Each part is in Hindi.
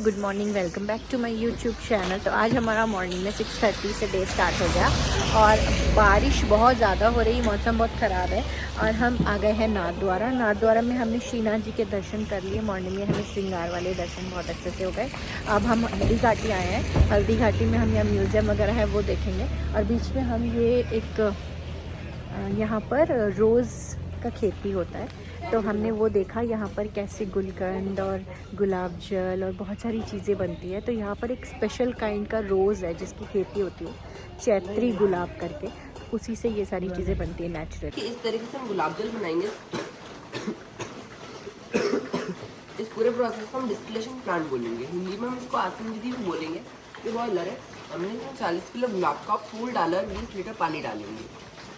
Good morning, welcome back to my YouTube channel. तो आज हमारा मॉर्निंग में 6:30 से डे स्टार्ट हो गया और बारिश बहुत ज़्यादा हो रही, मौसम बहुत ख़राब है। और हम आ गए हैं नाथद्वारा में हमने श्रीनाथ जी के दर्शन कर लिए। मॉर्निंग में हमें श्रृंगार वाले दर्शन बहुत अच्छे से हो गए। अब हम हल्दी घाटी आए हैं। हल्दी घाटी में हम यहाँ म्यूज़ियम वगैरह है वो देखेंगे। और बीच में हम ये एक यहाँ पर रोज़ का खेती होता है, तो हमने वो देखा यहाँ पर कैसे गुलकंद और गुलाब जल और बहुत सारी चीज़ें बनती है। तो यहाँ पर एक स्पेशल काइंड का रोज़ है जिसकी खेती होती है, चैत्री गुलाब करके, उसी से ये सारी चीज़ें बनती है नेचुरल। इस तरीके से हम गुलाब जल बनाएंगे। इस पूरे प्रोसेस को हम डिस्टिलेशन प्लांट बोलेंगे, हिंदी में हम इसको आसन विधि बोलेंगे। ये बॉयलर है, हमने 40 किलो गुलाब का फूल डाला, 20 लीटर पानी डालेंगे।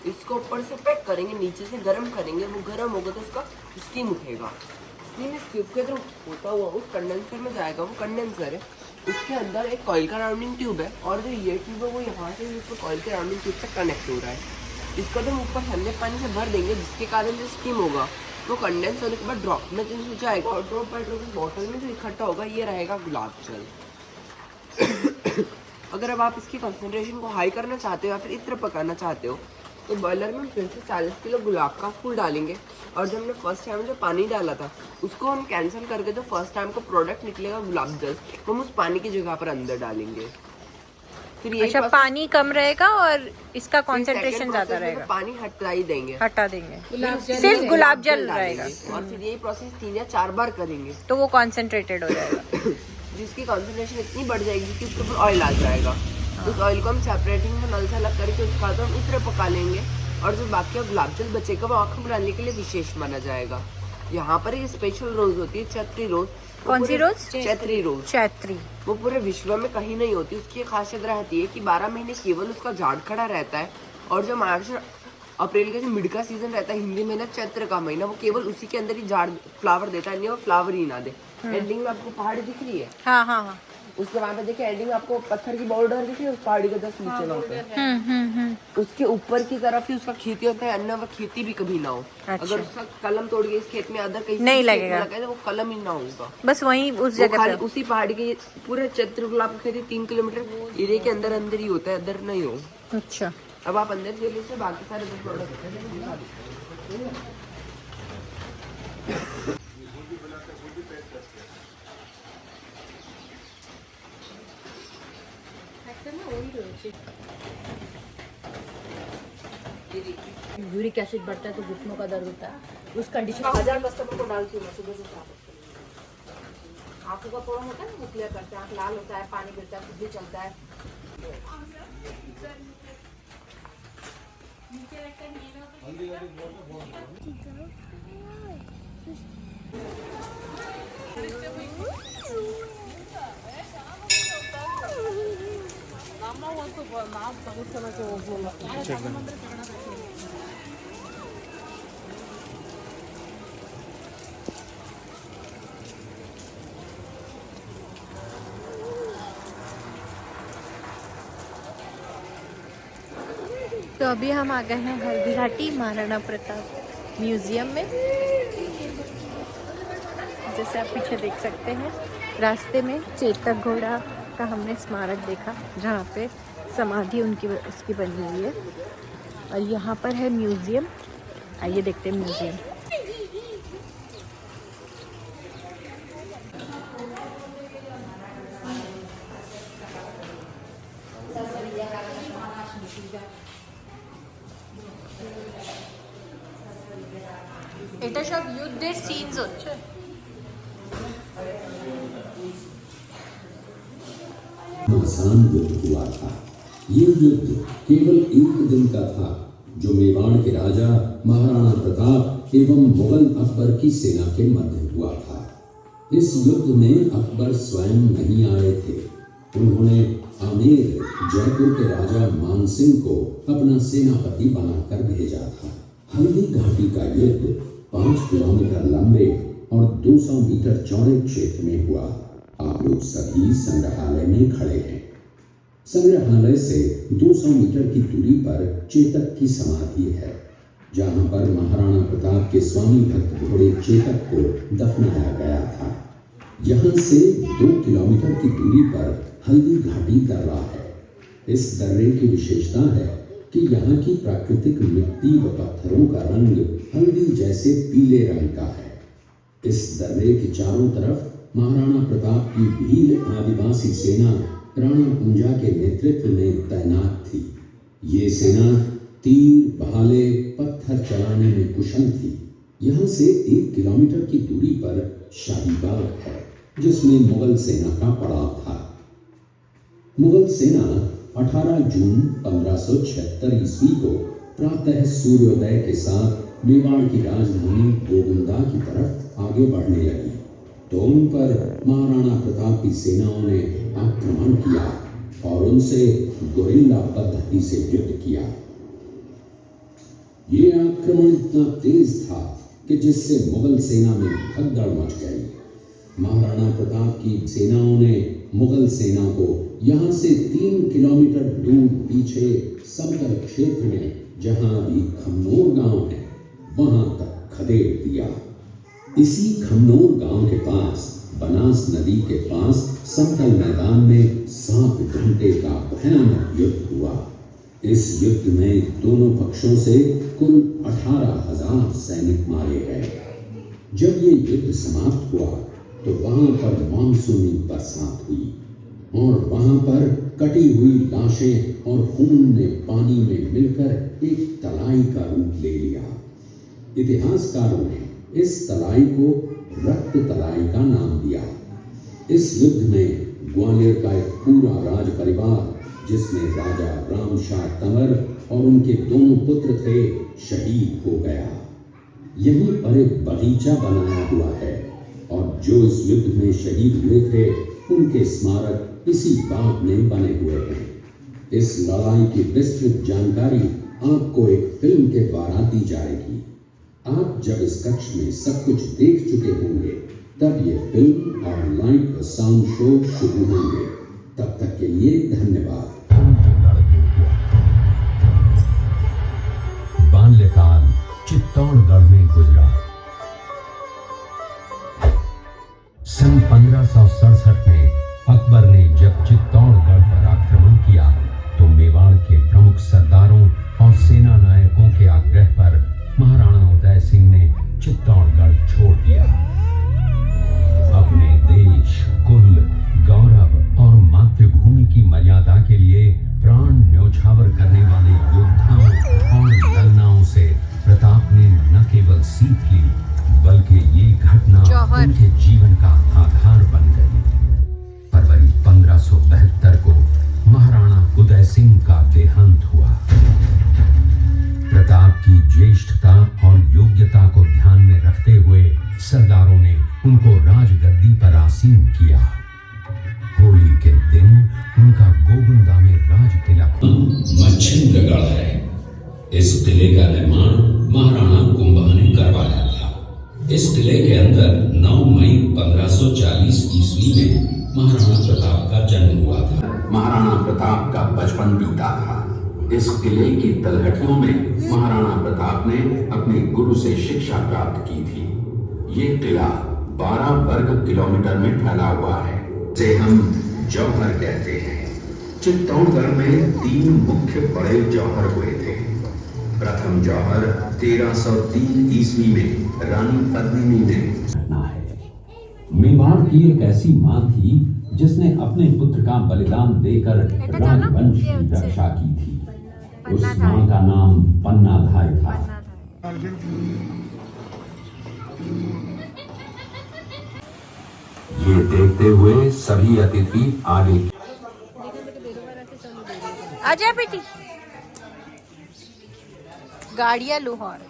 इसको ऊपर से पैक करेंगे, नीचे से गर्म करेंगे। वो गर्म होगा तो उसका स्टीम उठेगा। स्टीम इस ट्यूब के थ्रू होता हुआ उस कंडेंसर में जाएगा। वो कंडेंसर है, उसके अंदर एक कॉइल का राउंडिंग ट्यूब है और जो ये ट्यूब है वो यहाँ से इसको कॉइल के राउंडिंग ट्यूब से कनेक्ट हो रहा है। इसको तो हम ऊपर ठंडे पानी से भर देंगे, जिसके कारण जो स्टीम होगा वो कंडेंस होने के बाद ड्रॉप में जो जाएगा और ड्रॉप बाई ड्रॉप बॉटल में जो इकट्ठा होगा ये रहेगा गुलाब जल। अगर अब आप इसकी कंसंट्रेशन को हाई करना चाहते हो या फिर इत्र पकाना चाहते हो तो बॉयलर में फिर से 40 किलो गुलाब का फूल डालेंगे। और जब हमने फर्स्ट टाइम जो पानी डाला था उसको हम कैंसिल करके जो फर्स्ट टाइम को प्रोडक्ट निकलेगा गुलाब जल, हम उस पानी की जगह पर अंदर डालेंगे। फिर ये अच्छा, पानी कम रहेगा और इसका कंसंट्रेशन ज्यादा रहेगा। पानी हटा देंगे, सिर्फ गुलाब जल रहेगा। और फिर यही प्रोसेस 3 या 4 बार करेंगे तो वो कॉन्सेंट्रेटेड हो जाएगा। जिसकी कॉन्सेंट्रेशन इतनी बढ़ जाएगी कि उसके ऊपर ऑयल आ जाएगा। उस ऑयल को हम सेपरेटिंग में नल से अलग करके उसका तो हम इत्र पका लेंगे। और जो बाकी का गुलाब जल बचेगा वो आँखें बनाने के लिए विशेष माना जाएगा। यहाँ पर एक स्पेशल रोज होती है, चैत्री रोज। कौन सी रोज? चैत्री रोज। चैत्री वो पूरे विश्व में कहीं नहीं होती। उसकी एक खासियत रहती है कि 12 महीने केवल उसका झाड़ खड़ा रहता है। और जो मार्च अप्रैल का जो मिड का सीजन रहता है, हिंदी महीना चैत्र का महीना, वो केवल उसी के अंदर ही झाड़ फ्लावर देता है, नहीं वो फ्लावर ही ना दे। एंडिंग में आपको पहाड़ी दिख रही है। हाँ। उसके वहाँ पे देखिए एंडिंग में आपको पत्थर की बॉर्डर दिख रही है, उस पहाड़ी के जस्ट नीचे ना होता है। उसके ऊपर की तरफ ही उसका खेती होता है, अन्य वो खेती भी कभी ना हो। अच्छा। अगर उसका कलम तोड़ के इस खेत में अदर कहीं नहीं लगेगा, तो वो कलम ही ना होगा। बस वहीं उस जगह पे उसी पहाड़ी के पूरे चैत्र गुलाब की खेती 3 किलोमीटर एरिया के अंदर अंदर ही होता है, अदर नहीं हो। अच्छा, अब आप अंदर चलिए से बाकी सारे प्रोडक्ट यूरिक एसिड बढ़ता है तो घुटनों का दर्द होता है। उस कंडीशन 1000 कस्टमर को डालती हूँ सुबह से शाम। आंखों का प्रॉब्लम होता है ना, क्लियर करता है, आंख लाल होता है, पानी गिरता है, खुद भी चलता है। तो अभी हम आ गए हैं हल्दी घाटी महाराणा प्रताप म्यूजियम में। जैसे आप पीछे देख सकते हैं, रास्ते में चेतक घोड़ा का हमने स्मारक देखा जहाँ पे समाधि उनकी उसकी बनी हुई है। और यहाँ पर है म्यूजियम, आइए देखते हैं म्यूजियम। এটা সব যুদ্ধের সিনস হচ্ছে। आसान युद्ध हुआ था। ये युद्ध केवल एक दिन का था, जो मेवाड़ के राजा महाराणा प्रताप एवं मुगल अकबर की सेना के मध्य हुआ था। इस युद्ध में अकबर स्वयं नहीं आए थे। उन्होंने आमेर जयपुर के राजा मानसिंह को अपना सेनापति बनाकर भेजा था। हल्दी घाटी का युद्ध 5 किलोमीटर लंबे और 200 मीटर चौड़े क्षेत्र में हुआ। आप लोग सभी संग्रहालय में खड़े हैं। संग्रहालय से 200 मीटर की दूरी पर चेतक की समाधि है, जहां पर महाराणा प्रताप के स्वामी भक्त घोड़े चेतक को दफनाया गया था। यहाँ से 2 किलोमीटर की दूरी पर हल्दी घाटी दर्रा है। इस दर्रे की विशेषता है कि यहाँ की प्राकृतिक मिट्टी व पत्थरों का रंग हल्दी जैसे पीले रंग का है। इस दर्रे के चारों तरफ महाराणा प्रताप की भील आदिवासी सेना राणा पूंजा के नेतृत्व में तैनात थी। ये सेना तीर, भाले, पत्थर चलाने में कुशल थी। यहाँ से 1 किलोमीटर की दूरी पर शाही बाग है, जिसमें मुगल सेना का पड़ाव था। मुगल सेना 18 जून 1576 ईस्वी को प्रातः सूर्योदय के साथ मेवाड़ की राजधानी गोविंदा की तरफ आगे बढ़ने लगी तो उन पर महाराणा प्रताप की सेनाओं ने आक्रमण किया और उनसे गुरिल्ला पद्धति से युद्ध किया। ये आक्रमण इतना तेज था कि जिससे मुगल सेना में भगदड़ मच गई। महाराणा प्रताप की सेनाओं ने मुगल सेना को यहाँ से 3 किलोमीटर दूर पीछे समतल क्षेत्र में, जहाँ अभी खमनोर गांव है, वहां तक खदेड़ दिया। इसी खमनोर गांव के पास बनास नदी के पास समतल मैदान में 7 घंटे का भयानक युद्ध हुआ। इस युद्ध में दोनों पक्षों से कुल 18,000 सैनिक मारे गए। जब ये युद्ध समाप्त हुआ तो वहां पर मानसूनी बरसात हुई और वहां पर कटी हुई लाशें और खून ने पानी में मिलकर एक तलाई का रूप ले लिया। इतिहासकारों ने इस तलाई को रक्त तलाई का नाम दिया। इस युद्ध में ग्वालियर का एक पूरा राज परिवार, जिसमें राजा रामशाह तंवर और उनके दोनों पुत्र थे, शहीद हो गया। यहीं पर एक बगीचा बनाया हुआ है और जो इस युद्ध में शहीद हुए थे उनके स्मारक इसी बाग में बने हुए हैं। इस लड़ाई की विस्तृत जानकारी आपको एक फिल्म के द्वारा दी जाएगी। आप जब इस कक्ष में सब कुछ देख चुके होंगे तब ये फिल्म और लाइट व साउंड शो शुरू होंगे। तब तक के लिए धन्यवाद। बाल्यकाल चित्तौड़गढ़ में गुजरा। सन 1567 में अकबर ने जब चित्तौड़गढ़ पर आक्रमण किया तो मेवाड़ के प्रमुख सरदारों और सेना नायकों के आग्रह पर महाराणा उदय सिंह ने चित्तौड़गढ़ छोड़ दिया। अपने देश, कुल, गौरव और मातृभूमि की मर्यादा के लिए प्राण न्योछावर करने वाले योद्धाओं और ललनाओं से प्रताप ने न केवल सीख ली बल्कि ये घटना उनके जीवन का आधार बन गई। फरवरी 1572 को महाराणा उदय सिंह का देहांत हुआ। प्रताप की ज्येष्ठता और योग्यता को ध्यान में रखते हुए सरदारों ने उनको राजगद्दी पर आसीन किया। होली के दिन उनका गोविंदा में राज किला मच्छिंद्रगढ़ है। इस किले का निर्माण महाराणा कुंभा ने करवाया था। इस किले के अंदर 9 मई 1540 ईस्वी में महाराणा प्रताप का जन्म हुआ था। महाराणा प्रताप का बचपन बीता था। इस किले की तलहटियों में महाराणा प्रताप ने अपने गुरु से शिक्षा प्राप्त की थी। ये किला 12 वर्ग किलोमीटर में फैला हुआ है, जिसे हम जौहर कहते हैं। चित्तौड़गढ़ में 3 मुख्य बड़े जौहर हुए थे। प्रथम जौहर 1303 ईस्वी में रानी पद्मिनी ने घटना है। मेवाड़ की एक ऐसी मां थी जिसने अपने पुत्र का बलिदान देकर राजवंश की रक्षा की थी। उस मां का नाम पन्नाधाय था। ये देखते हुए सभी अतिथि आगे। आजा बेटी गाड़िया लोहार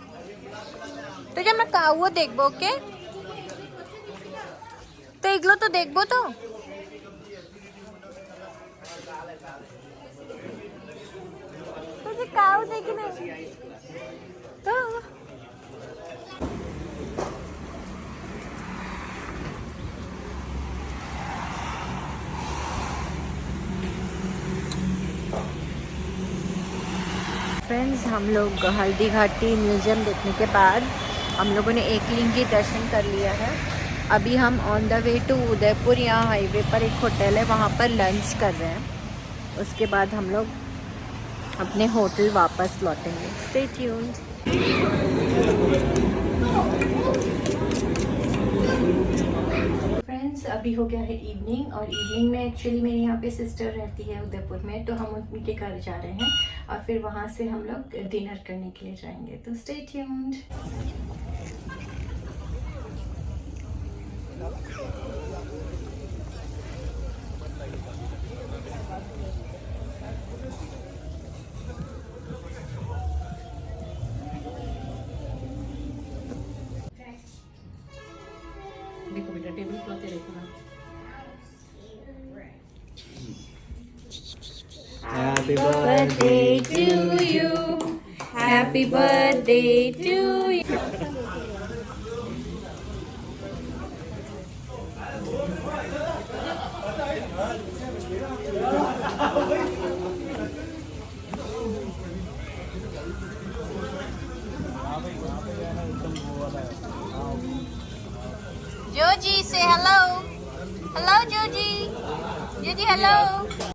तो जब मैं काऊ देखबो के तो एगलो तो देखबो तो तुझे काऊ देखना तो फ्रेंड्स, हम लोग हल्दी घाटी म्यूज़ियम देखने के बाद हम लोगों ने एकलिंग के दर्शन कर लिया है अभी हम on the way to Udaipur, यहाँ हाईवे पर एक होटल है, वहाँ पर लंच कर रहे हैं। उसके बाद हम लोग अपने होटल वापस लौटेंगे। Stay tuned. फ्रेंड्स, अभी हो गया है इवनिंग, और इवनिंग में एक्चुअली मेरी यहाँ पे सिस्टर रहती है उदयपुर में, तो हम उनके घर जा रहे हैं और फिर वहाँ से हम लोग डिनर करने के लिए जाएंगे। तो स्टे ट्यून्ड। देखो बेटा, टेबल क्लॉथ देखो ना। Happy birthday to you. Happy birthday to you. Joji, say hello. Hello, Joji. Joji, hello.